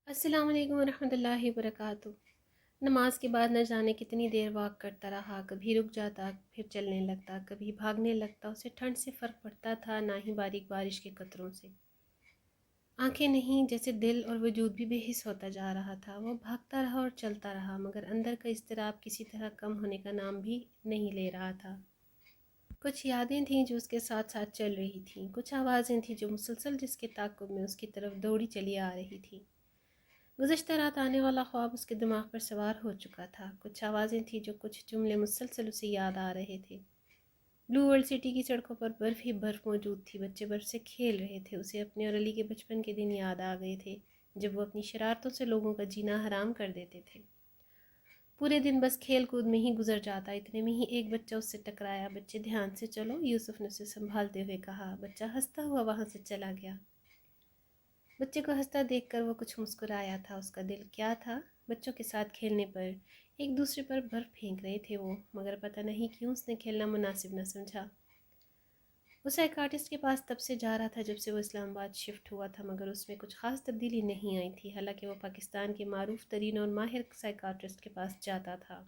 السلام علیکم ورحمۃ اللہ وبرکاتہ۔ نماز کے بعد نہ جانے کتنی دیر واک کرتا رہا، کبھی رک جاتا پھر چلنے لگتا، کبھی بھاگنے لگتا۔ اسے ٹھنڈ سے فرق پڑتا تھا نہ ہی باریک بارش کے قطروں سے۔ آنکھیں نہیں، جیسے دل اور وجود بھی بے حس ہوتا جا رہا تھا۔ وہ بھاگتا رہا اور چلتا رہا، مگر اندر کا اضطراب کسی طرح کم ہونے کا نام بھی نہیں لے رہا تھا۔ کچھ یادیں تھیں جو اس کے ساتھ ساتھ چل رہی تھیں، کچھ آوازیں تھیں جو مسلسل جس کے تعاقب میں اس کی طرف دوڑی چلی آ رہی تھی۔ گزشتہ رات آنے والا خواب اس کے دماغ پر سوار ہو چکا تھا۔ کچھ آوازیں تھیں جو کچھ جملے مسلسل اسے یاد آ رہے تھے۔ بلو ورلڈ سٹی کی سڑکوں پر برف ہی برف موجود تھی، بچے برف سے کھیل رہے تھے۔ اسے اپنے اور علی کے بچپن کے دن یاد آ گئے تھے جب وہ اپنی شرارتوں سے لوگوں کا جینا حرام کر دیتے تھے۔ پورے دن بس کھیل کود میں ہی گزر جاتا، اتنے میں ہی ایک بچہ اس سے ٹکرایا۔ بچے دھیان سے چلو، یوسف نے اسے سنبھالتے ہوئے کہا۔ بچہ ہنستا ہوا وہاں سے چلا گیا۔ بچے کو ہنستا دیکھ کر وہ کچھ مسکرایا تھا۔ اس کا دل کیا تھا؟ بچوں کے ساتھ کھیلنے پر، ایک دوسرے پر برف پھینک رہے تھے وہ، مگر پتہ نہیں کیوں اس نے کھیلنا مناسب نہ سمجھا۔ وہ سائیکاٹرسٹ کے پاس تب سے جا رہا تھا جب سے وہ اسلام آباد شفٹ ہوا تھا، مگر اس میں کچھ خاص تبدیلی نہیں آئی تھی، حالانکہ وہ پاکستان کے معروف ترین اور ماہر سائیکاٹرسٹ کے پاس جاتا تھا۔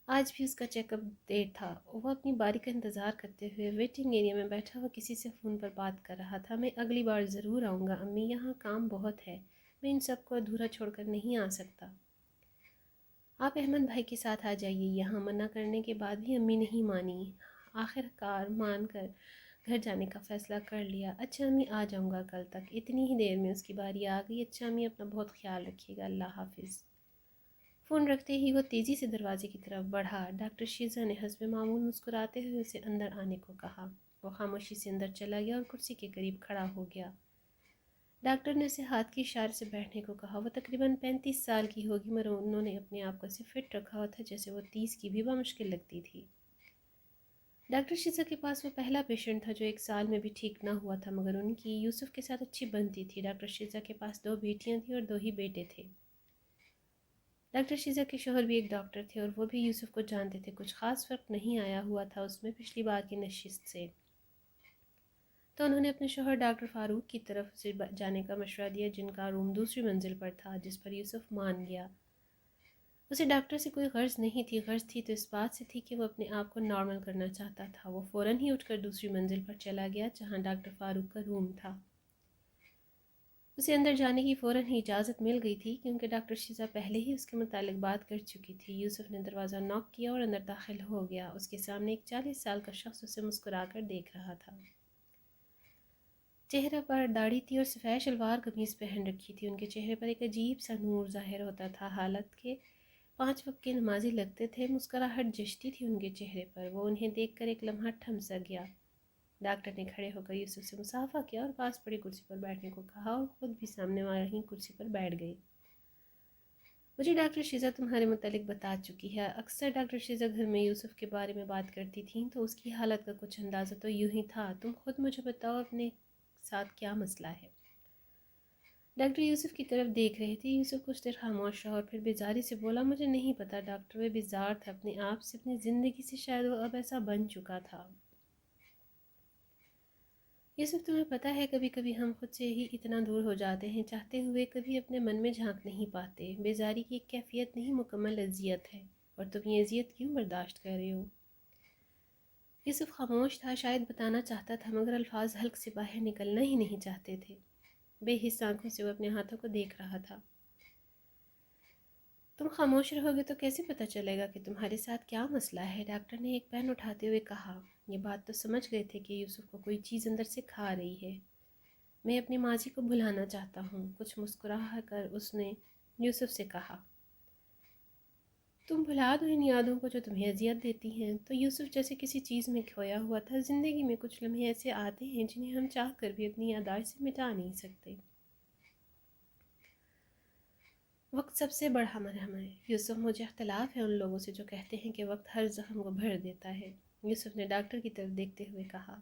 آج بھی اس کا چیک اپ ڈیٹ تھا۔ وہ اپنی باری کا انتظار کرتے ہوئے ویٹنگ ایریا میں بیٹھا ہوا کسی سے فون پر بات کر رہا تھا۔ میں اگلی بار ضرور آؤں گا امی، یہاں کام بہت ہے، میں ان سب کو ادھورا چھوڑ کر نہیں آ سکتا۔ آپ احمد بھائی کے ساتھ آ جائیے۔ یہاں منع کرنے کے بعد بھی امی نہیں مانی، آخر کار مان کر گھر جانے کا فیصلہ کر لیا۔ اچھا امی، آ جاؤں گا کل تک۔ اتنی ہی دیر میں اس کی باری آ گئی۔ اچھا امی، اپنا بہت خیال رکھیے گا، اللہ حافظ۔ فون رکھتے ہی وہ تیزی سے دروازے کی طرف بڑھا۔ ڈاکٹر شیزا نے حسب معمول مسکراتے ہوئے اسے اندر آنے کو کہا۔ وہ خاموشی سے اندر چلا گیا اور کرسی کے قریب کھڑا ہو گیا۔ ڈاکٹر نے اسے ہاتھ کے اشارے سے بیٹھنے کو کہا۔ وہ تقریباً 35 سال کی ہوگی، مگر انہوں نے اپنے آپ کو ایسے فٹ رکھا ہوا تھا جیسے وہ 30 کی بھی بمشکل لگتی تھی۔ ڈاکٹر شیزا کے پاس وہ پہلا پیشنٹ تھا جو 1 سال میں بھی ٹھیک نہ ہوا تھا، مگر ان کی یوسف کے ساتھ اچھی بنتی تھی۔ ڈاکٹر شیزا کے پاس 2 بیٹیاں تھیں اور 2 ہی بیٹے تھے۔ ڈاکٹر شیزا کے شوہر بھی ایک ڈاکٹر تھے اور وہ بھی یوسف کو جانتے تھے۔ کچھ خاص فرق نہیں آیا ہوا تھا اس میں پچھلی بار کی نشست سے، تو انہوں نے اپنے شوہر ڈاکٹر فاروق کی طرف سے جانے کا مشورہ دیا، جن کا روم دوسری منزل پر تھا، جس پر یوسف مان گیا۔ اسے ڈاکٹر سے کوئی غرض نہیں تھی، غرض تھی تو اس بات سے تھی کہ وہ اپنے آپ کو نارمل کرنا چاہتا تھا۔ وہ فوراً ہی اٹھ کر دوسری منزل پر چلا گیا جہاں ڈاکٹر فاروق کا روم تھا۔ اسے اندر جانے کی فوراً ہی اجازت مل گئی تھی کیونکہ ڈاکٹر شیزا پہلے ہی اس کے متعلق بات کر چکی تھی۔ یوسف نے دروازہ ناک کیا اور اندر داخل ہو گیا۔ اس کے سامنے ایک 40 سال کا شخص اسے مسکرا کر دیکھ رہا تھا۔ چہرہ پر داڑھی تھی اور سفید شلوار قمیض پہن رکھی تھی۔ ان کے چہرے پر ایک عجیب سا نور ظاہر ہوتا تھا، حالت کے 5 وقت کے نمازی لگتے تھے۔ مسکراہٹ جچتی تھی ان کے چہرے پر۔ وہ انہیں دیکھ کر ایک لمحہ تھم سا گیا۔ ڈاکٹر نے کھڑے ہو کر یوسف سے مصافحہ کیا اور پاس پڑی کرسی پر بیٹھنے کو کہا اور خود بھی سامنے والی کرسی پر بیٹھ گئی۔ مجھے ڈاکٹر شیزا تمہارے متعلق بتا چکی ہے۔ اکثر ڈاکٹر شیزا گھر میں یوسف کے بارے میں بات کرتی تھیں تو اس کی حالت کا کچھ اندازہ تو یوں ہی تھا۔ تم خود مجھے بتاؤ اپنے ساتھ کیا مسئلہ ہے؟ ڈاکٹر یوسف کی طرف دیکھ رہے تھے۔ یوسف کچھ دیر خاموش رہا اور پھر بیزاری سے بولا، مجھے نہیں پتا ڈاکٹر، وہ بیزار تھا اپنے آپ سے، اپنی زندگی سے، شاید وہ اب ایسا بن چکا تھا۔ یوسف، تمہیں پتہ ہے کبھی کبھی ہم خود سے ہی اتنا دور ہو جاتے ہیں، چاہتے ہوئے کبھی اپنے من میں جھانک نہیں پاتے۔ بیزاری کی ایک کیفیت نہیں، مکمل اذیت ہے، اور تم یہ اذیت کیوں برداشت کر رہے ہو؟ یوسف خاموش تھا، شاید بتانا چاہتا تھا مگر الفاظ حلق سے باہر نکلنا ہی نہیں چاہتے تھے۔ بے حس آنکھوں سے وہ اپنے ہاتھوں کو دیکھ رہا تھا۔ تم خاموش رہو گے تو کیسے پتہ چلے گا کہ تمہارے ساتھ کیا مسئلہ ہے؟ ڈاکٹر نے ایک پین اٹھاتے ہوئے کہا۔ یہ بات تو سمجھ گئے تھے کہ یوسف کو کوئی چیز اندر سے کھا رہی ہے۔ میں اپنے ماضی کو بھلانا چاہتا ہوں، کچھ مسکرا کر اس نے یوسف سے کہا۔ تم بھلا دو ان یادوں کو جو تمہیں اذیت دیتی ہیں۔ تو یوسف جیسے کسی چیز میں کھویا ہوا تھا۔ زندگی میں کچھ لمحے ایسے آتے ہیں جنہیں ہم چاہ کر بھی اپنی یادداشت سے مٹا نہیں سکتے۔ وقت سب سے بڑا مرہم ہے یوسف، مجھے اختلاف ہے ان لوگوں سے جو کہتے ہیں کہ وقت ہر زخم کو بھر دیتا ہے، یوسف نے ڈاکٹر کی طرف دیکھتے ہوئے کہا۔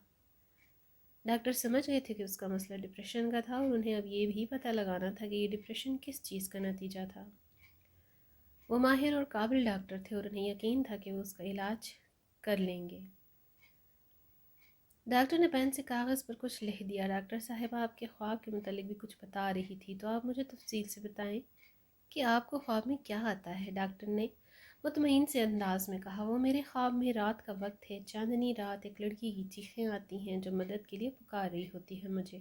ڈاکٹر سمجھ گئے تھے کہ اس کا مسئلہ ڈپریشن کا تھا اور انہیں اب یہ بھی پتہ لگانا تھا کہ یہ ڈپریشن کس چیز کا نتیجہ تھا۔ وہ ماہر اور قابل ڈاکٹر تھے اور انہیں یقین تھا کہ وہ اس کا علاج کر لیں گے۔ ڈاکٹر نے پین سے کاغذ پر کچھ لکھ دیا۔ ڈاکٹر صاحبہ آپ کے خواب کے متعلق بھی کچھ بتا رہی تھی، تو آپ مجھے تفصیل سے بتائیں کہ آپ کو خواب میں کیا آتا ہے؟ ڈاکٹر نے مطمئن سے انداز میں کہا۔ وہ میرے خواب میں رات کا وقت ہے، چاندنی رات، ایک لڑکی کی چیخیں آتی ہیں جو مدد کے لیے پکار رہی ہوتی ہے مجھے۔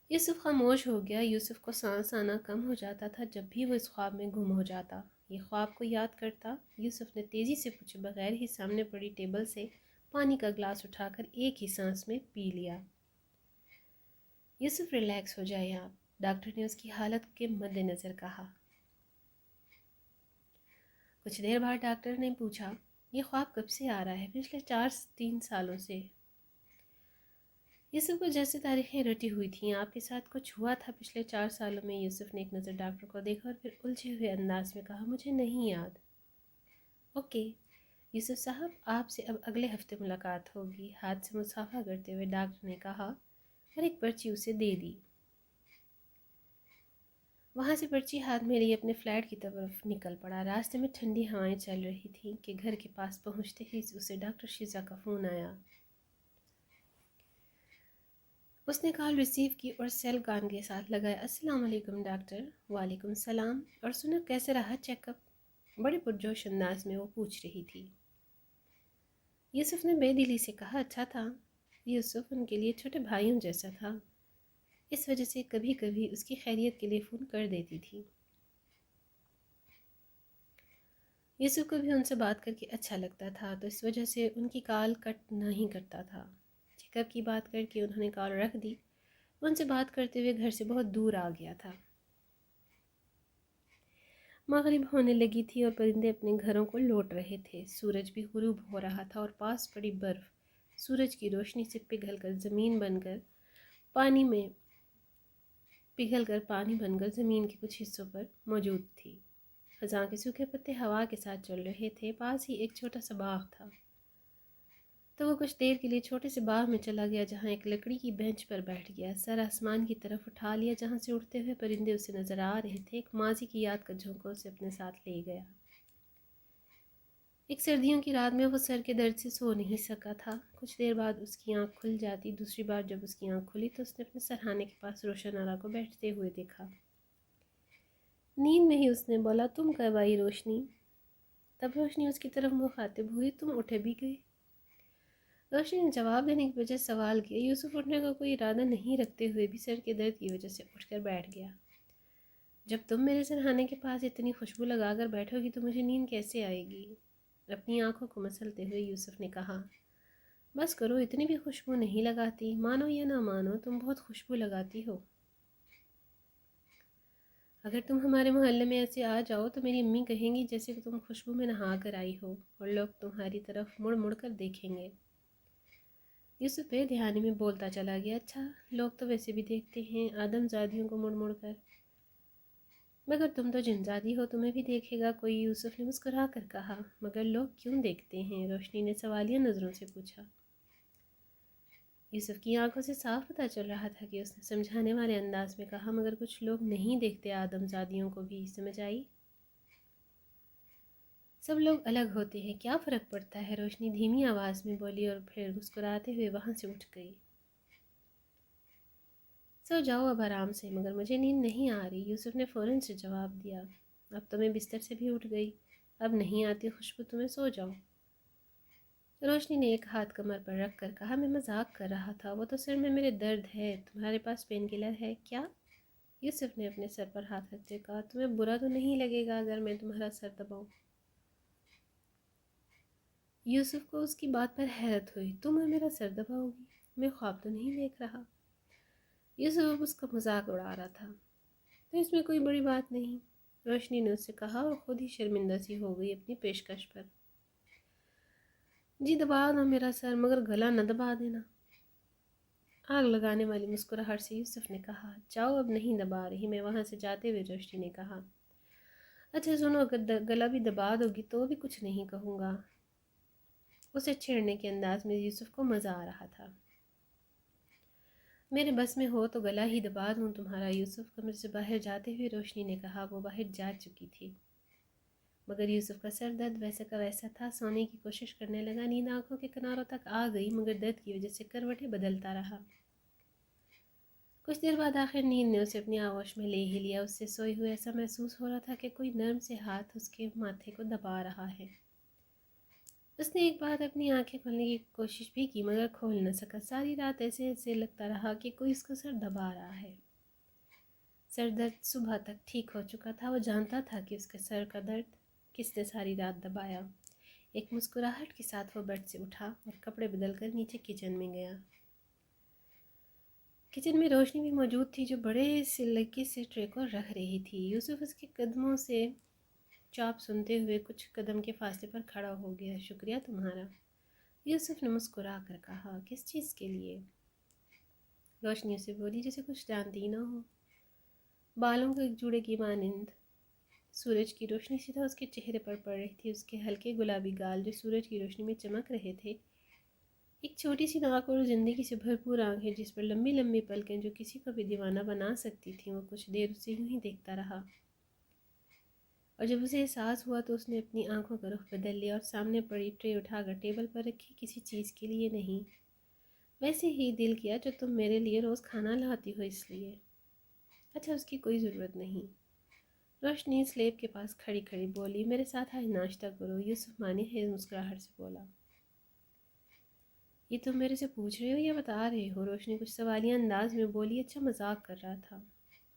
یوسف خاموش ہو گیا۔ یوسف کو سانس آنا کم ہو جاتا تھا جب بھی وہ اس خواب میں گم ہو جاتا۔ یہ خواب کو یاد کرتا؟ یوسف نے تیزی سے پوچھے بغیر ہی سامنے پڑی ٹیبل سے پانی کا گلاس اٹھا کر ایک ہی سانس میں پی لیا۔ یوسف ریلیکس ہو جائے آپ، ڈاکٹر نے اس کی حالت کے مد نظر کہا۔ کچھ دیر بعد ڈاکٹر نے پوچھا، یہ خواب کب سے آ رہا ہے؟ پچھلے 3 سالوں سے۔ یوسف کو جیسے تاریخیں رٹی ہوئی تھیں۔ آپ کے ساتھ کچھ ہوا تھا پچھلے 4 سالوں میں؟ یوسف نے ایک نظر ڈاکٹر کو دیکھا اور پھر الجھے ہوئے انداز میں کہا، مجھے نہیں یاد۔ اوکے یوسف صاحب، آپ سے اب اگلے ہفتے ملاقات ہوگی، ہاتھ سے مصافحہ کرتے ہوئے ڈاکٹر نے کہا اور ایک پرچی اسے دے دی۔ وہاں سے پرچی ہاتھ میں لیے اپنے فلیٹ کی طرف نکل پڑا۔ راستے میں ٹھنڈی ہوائیں چل رہی تھیں کہ گھر کے پاس پہنچتے ہی اسے ڈاکٹر شیزا کا فون آیا۔ اس نے کال ریسیو کی اور سیل کان کے ساتھ لگایا۔ السلام علیکم ڈاکٹر۔ وعلیکم السلام۔ اور سنا کیسے رہا چیک اپ؟ بڑے پرجوش انداز میں وہ پوچھ رہی تھی۔ یوسف نے بے دلی سے کہا، اچھا تھا۔ یوسف ان کے لیے چھوٹے بھائیوں جیسا تھا، اس وجہ سے کبھی کبھی اس کی خیریت کے لیے فون کر دیتی تھی۔ یوسف کو بھی ان سے بات کر کے اچھا لگتا تھا، تو اس وجہ سے ان کی کال کٹ نہیں کرتا تھا۔ چیک اپ کی بات کر کے انہوں نے کال رکھ دی۔ ان سے بات کرتے ہوئے گھر سے بہت دور آ گیا تھا۔ مغرب ہونے لگی تھی اور پرندے اپنے گھروں کو لوٹ رہے تھے۔ سورج بھی غروب ہو رہا تھا اور پاس پڑی برف سورج کی روشنی سے پگھل کر پانی بن کر زمین کے کچھ حصوں پر موجود تھی۔ خزاں کے سوکھے پتے ہوا کے ساتھ چل رہے تھے۔ پاس ہی ایک چھوٹا سا باغ تھا، تو وہ کچھ دیر کے لیے چھوٹے سے باغ میں چلا گیا جہاں ایک لکڑی کی بینچ پر بیٹھ گیا۔ سر آسمان کی طرف اٹھا لیا جہاں سے اڑتے ہوئے پرندے اسے نظر آ رہے تھے۔ ایک ماضی کی یاد کا جھونکا اسے اپنے ساتھ لے گیا۔ ایک سردیوں کی رات میں وہ سر کے درد سے سو نہیں سکا تھا۔ کچھ دیر بعد اس کی آنکھ کھل جاتی۔ دوسری بار جب اس کی آنکھ کھلی تو اس نے اپنے سرہانے کے پاس روشن آرا کو بیٹھتے ہوئے دیکھا۔ نیند میں ہی اس نے بولا، تم کب آئی روشنی؟ تب روشنی اس کی طرف مخاطب ہوئی، تم اٹھے بھی گئے؟ روشنی نے جواب دینے کی وجہ سوال کیا۔ یوسف اٹھنے کا کوئی ارادہ نہیں رکھتے ہوئے بھی سر کے درد کی وجہ سے اٹھ کر بیٹھ گیا۔ جب تم میرے سرہانے کے پاس اتنی خوشبو لگا کر بیٹھو گی تو مجھے نیند کیسے آئے گی؟ اپنی آنکھوں کو مسلتے ہوئے یوسف نے کہا، بس کرو، اتنی بھی خوشبو نہیں لگاتی، مانو یا نہ مانو تم بہت خوشبو لگاتی ہو۔ اگر تم ہمارے محلے میں ایسے آ جاؤ تو میری امی کہیں گی جیسے کہ تم خوشبو میں نہا کر آئی ہو، اور لوگ تمہاری طرف مڑ مڑ کر دیکھیں گے۔ یوسف بے دھیانی میں بولتا چلا گیا، اچھا لوگ تو ویسے بھی دیکھتے ہیں آدم زادیوں کو مڑ مڑ کر، مگر تم تو جن زادی ہو، تمہیں بھی دیکھے گا کوئی۔ یوسف نے مسکرا کر کہا، مگر لوگ کیوں دیکھتے ہیں؟ روشنی نے سوالیہ نظروں سے پوچھا۔ یوسف کی آنکھوں سے صاف پتہ چل رہا تھا کہ اس نے سمجھانے والے انداز میں کہا، مگر کچھ لوگ نہیں دیکھتے آدم زادیوں کو بھی، سمجھ آئی؟ سب لوگ الگ ہوتے ہیں، کیا فرق پڑتا ہے؟ روشنی دھیمی آواز میں بولی اور پھر مسکراتے ہوئے وہاں سے اٹھ گئی۔ سو جاؤ اب آرام سے، مگر مجھے نیند نہیں آ رہی، یوسف نے فوراً سے جواب دیا۔ اب تو میں بستر سے بھی اٹھ گئی، اب نہیں آتی خوشبو تمہیں، سو جاؤ۔ روشنی نے ایک ہاتھ کمر پر رکھ کر کہا، میں مذاق کر رہا تھا، وہ تو سر میں میرے درد ہے، تمہارے پاس پین کلر ہے کیا؟ یوسف نے اپنے سر پر ہاتھ رکھتے کہا، تمہیں برا تو نہیں لگے گا اگر میں تمہارا سر دباؤں؟ یوسف کو اس کی بات پر حیرت ہوئی، تم اور میرا سر دباؤ گی؟ میں خواب تو نہیں دیکھ رہا۔ یوسف اس کا مذاق اڑا رہا تھا، تو اس میں کوئی بڑی بات نہیں، روشنی نے اس سے کہا اور خود ہی شرمندہ سی ہو گئی اپنی پیشکش پر۔ جی دبا دو میرا سر، مگر گلا نہ دبا دینا، آگ لگانے والی مسکراہٹ سے یوسف نے کہا۔ جاؤ، اب نہیں دبا رہی میں، وہاں سے جاتے ہوئے روشنی نے کہا۔ اچھا سنو، اگر گلا بھی دبا دو گی تو بھی کچھ نہیں کہوں گا۔ اسے چھیڑنے کے انداز میں یوسف کو مزہ آ رہا تھا۔ میرے بس میں ہو تو گلا ہی دبا دوں تمہارا۔ یوسف کمرے سے باہر جاتے ہوئے روشنی نے کہا۔ وہ باہر جا چکی تھی۔ مگر یوسف کا سر درد ویسا کا ویسا تھا، سونے کی کوشش کرنے لگا، نیند آنکھوں کے کناروں تک آ گئی مگر درد کی وجہ سے کروٹیں بدلتا رہا۔ کچھ دیر بعد آخر نیند نے اسے اپنی آغوش میں لے ہی لیا، اس سے سوئے ہوئے ایسا محسوس ہو رہا تھا کہ کوئی نرم سے ہاتھ اس کے ماتھے کو دبا رہا ہے۔ اس نے ایک بار اپنی آنکھیں کھولنے کی کوشش بھی کی مگر کھول نہ سکا، ساری رات ایسے ایسے لگتا رہا کہ کوئی اس کو سر دبا رہا ہے۔ سر درد صبح تک ٹھیک ہو چکا تھا، وہ جانتا تھا کہ اس کے سر کا درد کس نے ساری رات دبایا۔ ایک مسکراہٹ کے ساتھ وہ بیڈ سے اٹھا اور کپڑے بدل کر نیچے کچن میں گیا۔ کچن میں روشنی بھی موجود تھی جو بڑے سے لکے سے ٹرے کو رکھ رہی تھی۔ یوسف اس کے قدموں سے چاپ سنتے ہوئے کچھ قدم کے فاصلے پر کھڑا ہو گیا۔ شکریہ تمہارا، یوسف نے مسکرا کر کہا۔ کس چیز کے لیے؟ روشنی اسے بولی جیسے کچھ جانتی نہ ہو، بالوں کو ایک جوڑے کی مانند۔ سورج کی روشنی سیدھا اس کے چہرے پر پڑ رہی تھی، اس کے ہلکے گلابی گال جو سورج کی روشنی میں چمک رہے تھے، ایک چھوٹی سی ناک اور زندگی سے بھرپور آنکھیں جس پر لمبی لمبی پلکیں جو کسی کو بھی دیوانہ بنا سکتی تھیں۔ وہ کچھ دیر اسے یوں ہی دیکھتا رہا، اور جب اسے احساس ہوا تو اس نے اپنی آنکھوں کا رخ بدل لیا اور سامنے پڑی ٹرے اٹھا کر ٹیبل پر رکھی۔ کسی چیز کے لیے نہیں، ویسے ہی دل کیا جو تم میرے لیے روز کھانا لاتی ہو اس لیے۔ اچھا، اس کی کوئی ضرورت نہیں۔ روشنی سلیب کے پاس کھڑی کھڑی بولی، میرے ساتھ آج ناشتہ کرو۔ یوسف مانی خیز مسکراہٹ سے بولا، یہ تم میرے سے پوچھ رہے ہو یا بتا رہے ہو؟ روشنی کچھ سوالیہ انداز میں بولی، اچھا مذاق کر رہا تھا۔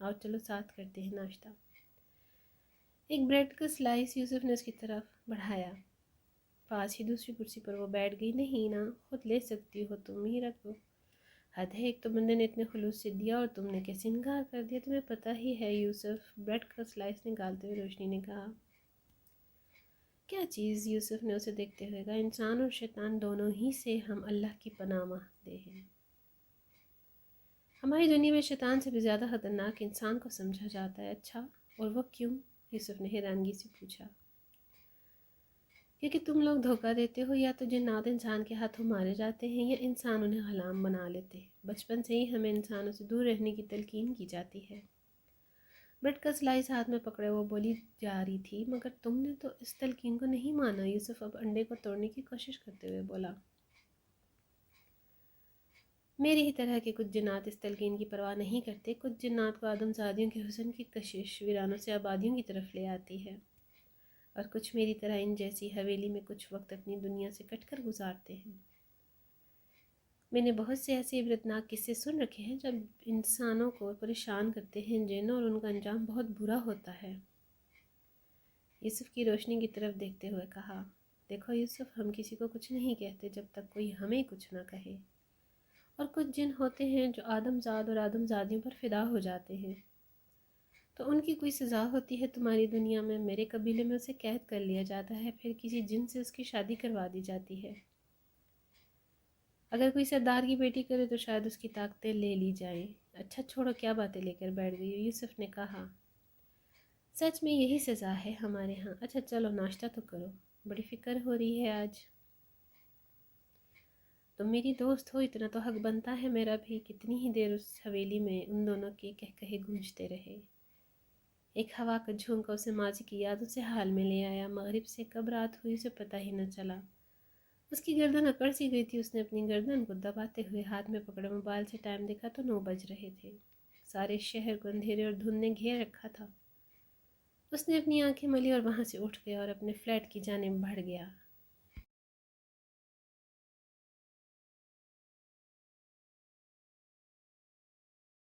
آؤ چلو ساتھ کرتے ہیں ناشتہ۔ ایک بریڈ کا سلائس یوسف نے اس کی طرف بڑھایا، پاس ہی دوسری کرسی پر وہ بیٹھ گئی۔ نہیں نا، خود لے سکتی ہو، تم ہی رکھ دو۔ حد ہے، ایک تو بندے نے اتنے خلوص سے دیا اور تم نے کیسے انکار کر دیا؟ تمہیں پتہ ہی ہے یوسف، بریڈ کا سلائس نکالتے ہوئے روشنی نے کہا۔ کیا چیز؟ یوسف نے اسے دیکھتے ہوئے کہا۔ انسان اور شیطان دونوں ہی سے ہم اللہ کی پناہ مانگتے ہیں۔ ہماری دنیا میں شیطان سے بھی زیادہ خطرناک انسان کو سمجھا جاتا ہے۔ اچھا، اور وہ کیوں؟ یوسف نے حیرانگی سے پوچھا۔ کیونکہ تم لوگ دھوکہ دیتے ہو، یا تو جنات انسان کے ہاتھوں مارے جاتے ہیں یا انسان انہیں غلام بنا لیتے ہیں۔ بچپن سے ہی ہمیں انسانوں سے دور رہنے کی تلقین کی جاتی ہے۔ بریڈ کا سلائس ہاتھ میں پکڑے وہ بولی جا رہی تھی، مگر تم نے تو اس تلقین کو نہیں مانا۔ یوسف اب انڈے کو توڑنے کی کوشش کرتے ہوئے بولا، میری ہی طرح کے کچھ جنات اس تلقین کی پرواہ نہیں کرتے۔ کچھ جنات کو آدم زادیوں کے حسن کی کشش ویرانوں سے آبادیوں کی طرف لے آتی ہے، اور کچھ میری طرح ان جیسی حویلی میں کچھ وقت اپنی دنیا سے کٹ کر گزارتے ہیں۔ میں نے بہت سے ایسے عبرتناک قصے سن رکھے ہیں جب انسانوں کو پریشان کرتے ہیں جن، اور ان کا انجام بہت برا ہوتا ہے۔ یوسف کی روشنی کی طرف دیکھتے ہوئے کہا، دیکھو یوسف، ہم کسی کو کچھ نہیں کہتے جب تک کوئی ہمیں کچھ نہ کہے، اور کچھ جن ہوتے ہیں جو آدم زاد اور آدم زادیوں پر فدا ہو جاتے ہیں تو ان کی کوئی سزا ہوتی ہے۔ تمہاری دنیا میں میرے قبیلے میں اسے قید کر لیا جاتا ہے، پھر کسی جن سے اس کی شادی کروا دی جاتی ہے۔ اگر کوئی سردار کی بیٹی کرے تو شاید اس کی طاقتیں لے لی جائیں۔ اچھا چھوڑو، کیا باتیں لے کر بیٹھ گئی ہو؟ یوسف نے کہا، سچ میں یہی سزا ہے ہمارے ہاں۔ اچھا چلو ناشتہ تو کرو، بڑی فکر ہو رہی ہے آج۔ تم میری دوست ہو، اتنا تو حق بنتا ہے میرا بھی۔ کتنی ہی دیر اس حویلی میں ان دونوں کے کہے گونجتے رہے۔ ایک ہوا کا جھونکا اسے ماضی کی یاد اسے حال میں لے آیا۔ مغرب سے کب رات ہوئی اسے پتہ ہی نہ چلا۔ اس کی گردن اکڑ سی گئی تھی۔ اس نے اپنی گردن کو دباتے ہوئے ہاتھ میں پکڑے موبائل سے ٹائم دیکھا تو 9 بج رہے تھے۔ سارے شہر کو اندھیرے اور دھند نے گھیر رکھا تھا۔ اس نے اپنی آنکھیں ملی اور وہاں سے اٹھ گیا اور اپنے فلیٹ کی جانب بڑھ گیا۔